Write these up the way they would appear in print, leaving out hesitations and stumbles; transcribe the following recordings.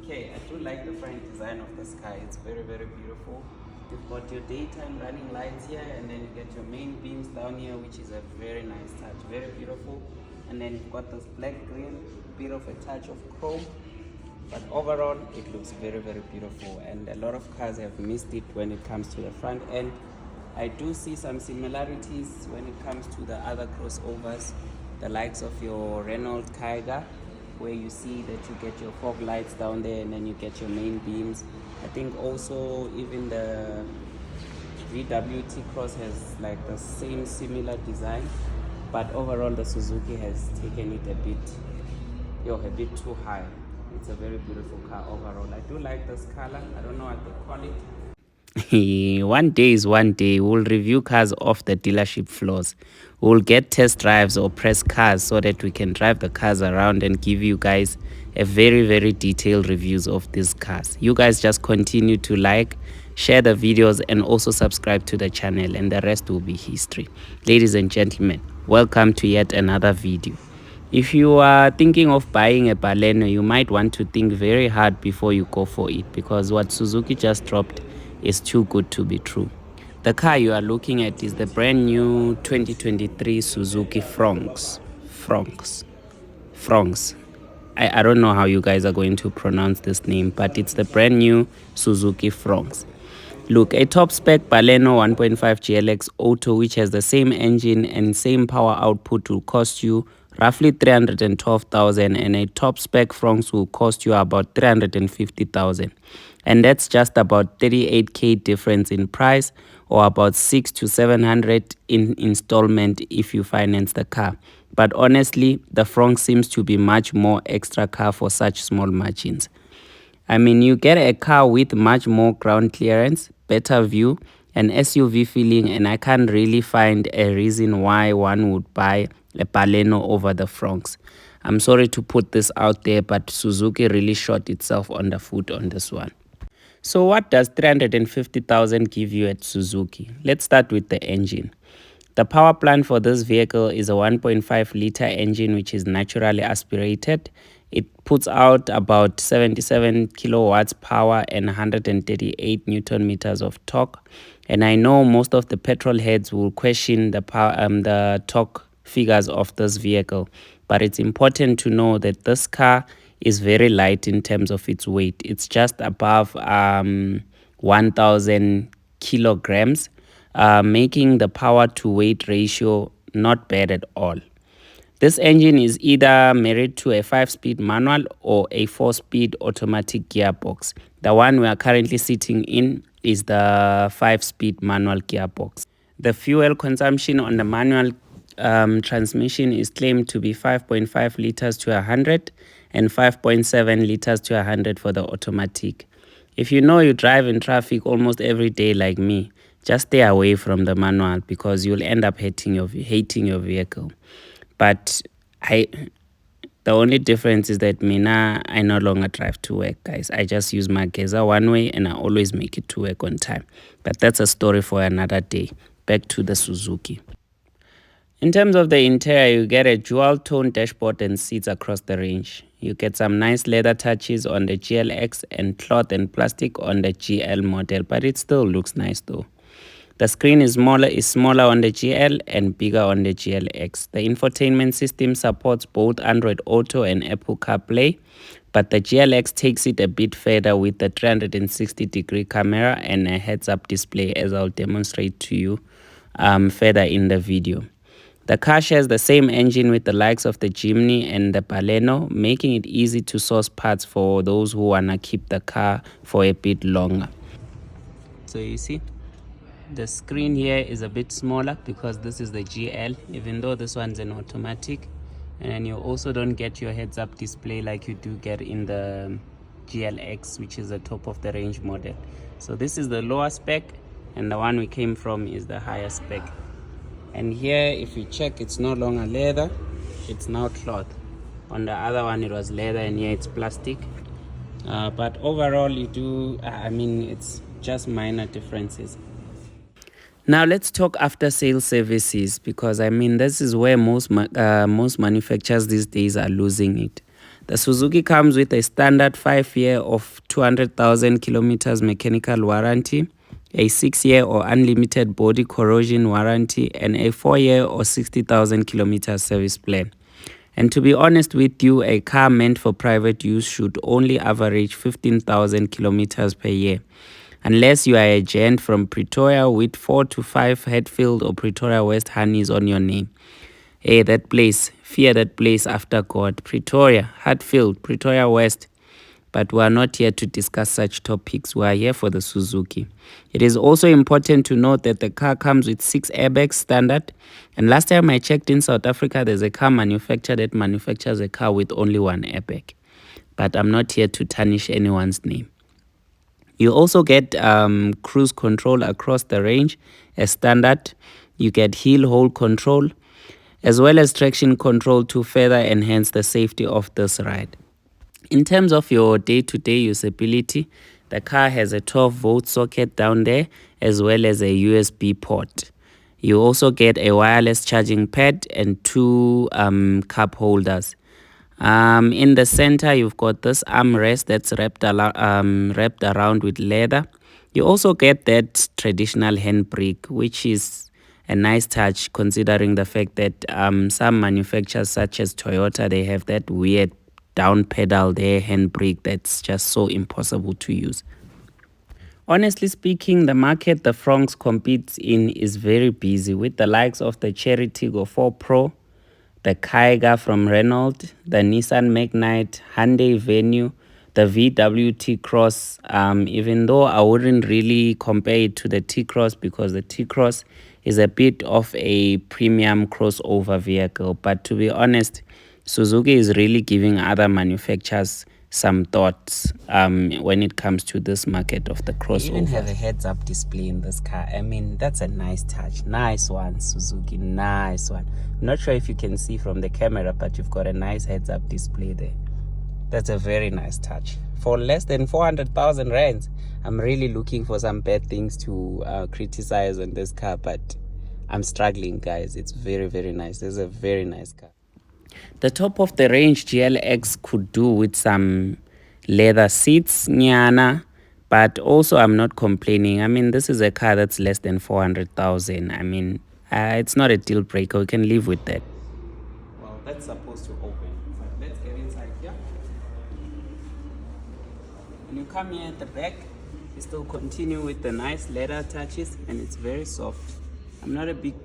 Okay, I do like the front design of this car. It's very, very beautiful. You've got your daytime running lights here, and then you get your main beams down here, which is a very nice touch, very beautiful. And then you've got this black green, bit of a touch of chrome. But overall, it looks very, very beautiful. And a lot of cars have missed it when it comes to the front end. I do see some similarities when it comes to the other crossovers, the likes of your Renault Kiger, where you see that you get your fog lights down there and then you get your main beams. I think also even the VW T-Cross has like the same similar design, but overall the Suzuki has taken it a bit too high. It's a very beautiful car overall. I do like this color. I don't know what they call it. One day is one day. We'll review cars off the dealership floors. We'll get test drives or press cars so that we can drive the cars around and give you guys a very, very detailed reviews of these cars. You guys just continue to like, share the videos, and also subscribe to the channel, and the rest will be history. Ladies and gentlemen, welcome to yet another video. If you are thinking of buying a Baleno, you might want to think very hard before you go for it, because what Suzuki just dropped is too good to be true. The car you are looking at is the brand new 2023 Suzuki Fronx. Fronx. I don't know how you guys are going to pronounce this name, but it's the brand new Suzuki Fronx. Look, a top spec Baleno 1.5 GLX Auto, which has the same engine and same power output, will cost you roughly 312,000, and a top spec Fronx will cost you about 350,000. And that's just about 38k difference in price, or about 6 to 700 in installment if you finance the car. But honestly, the Fronx seems to be much more extra car for such small margins. I mean, you get a car with much more ground clearance, better view, and SUV feeling, and I can't really find a reason why one would buy a Baleno over the Fronx. I'm sorry to put this out there, but Suzuki really shot itself on the foot on this one. So what does 350,000 give you at Suzuki? Let's start with the engine. The power plant for this vehicle is a 1.5 liter engine, which is naturally aspirated. It puts out about 77 kilowatts power and 138 newton meters of torque. And I know most of the petrol heads will question the torque figures of this vehicle, but it's important to know that this car is very light in terms of its weight. It's just above 1,000 kilograms, making the power to weight ratio not bad at all. This engine is either married to a 5-speed manual or a 4-speed automatic gearbox. The one we are currently sitting in is the 5-speed manual gearbox. The fuel consumption on the manual transmission is claimed to be 5.5 liters to 100 and 5.7 liters to 100 for the automatic. If you know you drive in traffic almost every day like me, just stay away from the manual, because you'll end up hating your vehicle. But the only difference is that I no longer drive to work, guys. I just use my Geza one way, and I always make it to work on time. But that's a story for another day. Back to the Suzuki. In terms of the interior, you get a dual tone dashboard and seats across the range. You get some nice leather touches on the GLX and cloth and plastic on the GL model, but it still looks nice though. The screen is smaller on the GL and bigger on the GLX. The infotainment system supports both Android Auto and Apple CarPlay, but the GLX takes it a bit further with the 360-degree camera and a heads-up display, as I'll demonstrate to you further in the video. The car shares the same engine with the likes of the Jimny and the Baleno, making it easy to source parts for those who want to keep the car for a bit longer. So you see, the screen here is a bit smaller because this is the GL, even though this one's an automatic. And you also don't get your heads-up display like you do get in the GLX, which is the top of the range model. So this is the lower spec, and the one we came from is the higher spec. And here, if you check, it's no longer leather, it's now cloth. On the other one it was leather, and here it's plastic. But overall it's just minor differences. Now let's talk after sales services, because this is where most manufacturers these days are losing it. The Suzuki comes with a standard 5-year of 200,000 kilometers mechanical warranty, a 6-year or unlimited body corrosion warranty, and a 4-year or 60,000 kilometers service plan. And to be honest with you, a car meant for private use should only average 15,000 kilometers per year. Unless you are a gent from Pretoria with 4 to 5 Hatfield or Pretoria West honeys on your name. Hey, that place, fear that place after God. Pretoria, Hatfield, Pretoria West. But we are not here to discuss such topics. We are here for the Suzuki. It is also important to note that the car comes with 6 airbags standard. And last time I checked in South Africa, there's a car manufacturer that manufactures a car with only 1 airbag. But I'm not here to tarnish anyone's name. You also get cruise control across the range as standard. You get heel hold control, as well as traction control to further enhance the safety of this ride. In terms of your day-to-day usability, the car has a 12-volt socket down there, as well as a USB port. You also get a wireless charging pad and 2 cup holders. In the center, you've got this armrest that's wrapped around with leather. You also get that traditional handbrake, which is a nice touch considering the fact that some manufacturers such as Toyota, they have that weird down pedal there, handbrake that's just so impossible to use. Honestly speaking, the market the Fronx competes in is very busy with the likes of the Cherry Tiggo 4 Pro, the Kyga from Renault, the Nissan Magnite, Hyundai Venue, the VW T-Cross, even though I wouldn't really compare it to the T-Cross because the T-Cross is a bit of a premium crossover vehicle. But to be honest, Suzuki is really giving other manufacturers some thoughts when it comes to this market of the crossover. They even have a heads-up display in this car. I mean, that's a nice touch. Nice one, Suzuki. Nice one. I'm not sure if you can see from the camera, but you've got a nice heads-up display there. That's a very nice touch. For less than 400,000 rands, I'm really looking for some bad things to criticize on this car, but I'm struggling, guys. It's very, very nice. This is a very nice car. The top of the range GLX could do with some leather seats, nyana, but also I'm not complaining. I mean, this is a car that's less than 400,000. I mean, it's not a deal breaker. We can live with that. Well, that's supposed to open. But let's get inside here. When you come here at the back, you still continue with the nice leather touches, and it's very soft. I'm not a big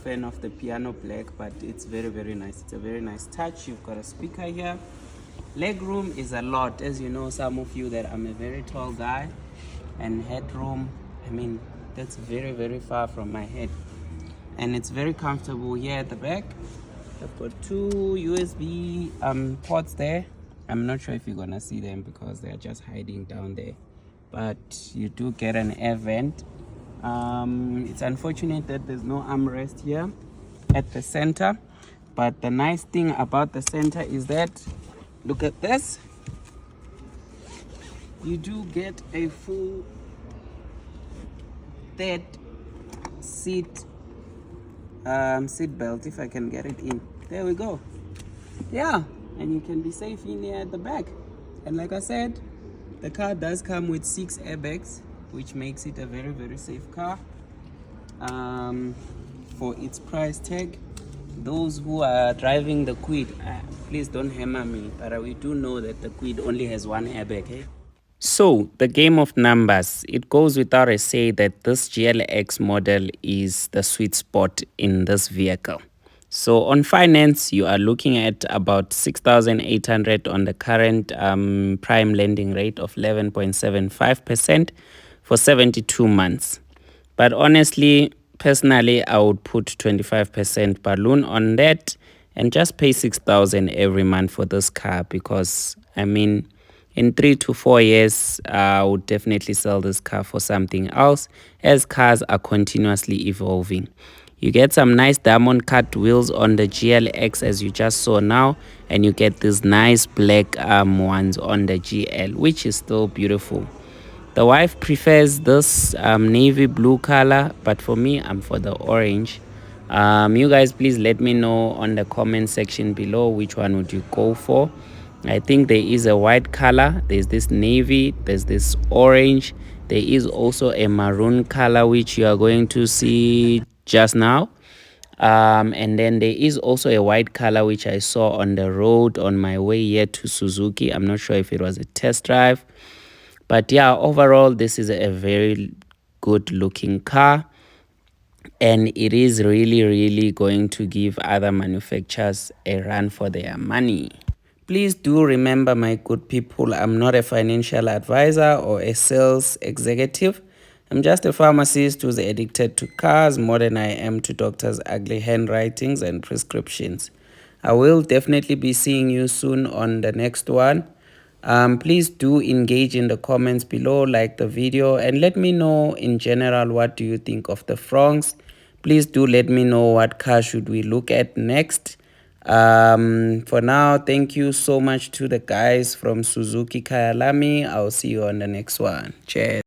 fan of the piano black, but it's very, very nice. It's a very nice touch. You've got a speaker here. Leg room is a lot, as you know, some of you, that I'm a very tall guy, and headroom, I mean, that's very, very far from my head, and it's very comfortable here at the back. I've got 2 USB ports there. I'm not sure if you're gonna see them because they're just hiding down there, but you do get an air vent. It's unfortunate that there's no armrest here at the center, but the nice thing about the center is that, look at this, you do get a full third seat belt, if I can get it in. There we go. Yeah, and you can be safe in here at the back. And like I said, the car does come with 6 airbags, which makes it a very, very safe car for its price tag. Those who are driving the Kwid, please don't hammer me, but we do know that the Kwid only has 1 airbag. Eh? So the game of numbers, it goes without a say that this GLX model is the sweet spot in this vehicle. So on finance, you are looking at about 6,800 on the current prime lending rate of 11.75% for 72 months. But honestly, personally, I would put 25% balloon on that and just pay 6,000 every month for this car, because I mean, in 3 to 4 years, I would definitely sell this car for something else, as cars are continuously evolving. You get some nice diamond cut wheels on the GLX, as you just saw now, and you get these nice black ones on the GL, which is still beautiful. The wife prefers this navy blue color, but for me, I'm for the orange. You guys, please let me know on the comment section below which one would you go for. I think there is a white color, there's this navy, there's this orange, there is also a maroon color which you are going to see just now. And then there is also a white color which I saw on the road on my way here to Suzuki. I'm not sure if it was a test drive, but yeah, overall this is a very good looking car, and it is really going to give other manufacturers a run for their money. Please do remember, my good people, I'm not a financial advisor or a sales executive. I'm just a pharmacist who's addicted to cars more than I am to doctors' ugly handwritings and prescriptions. I will definitely be seeing you soon on the next one. Please do engage in the comments below, like the video, and let me know in general what do you think of the Fronx. Please do let me know what car should we look at next. For now, thank you so much to the guys from Suzuki Kyalami. I'll see you on the next one. Cheers.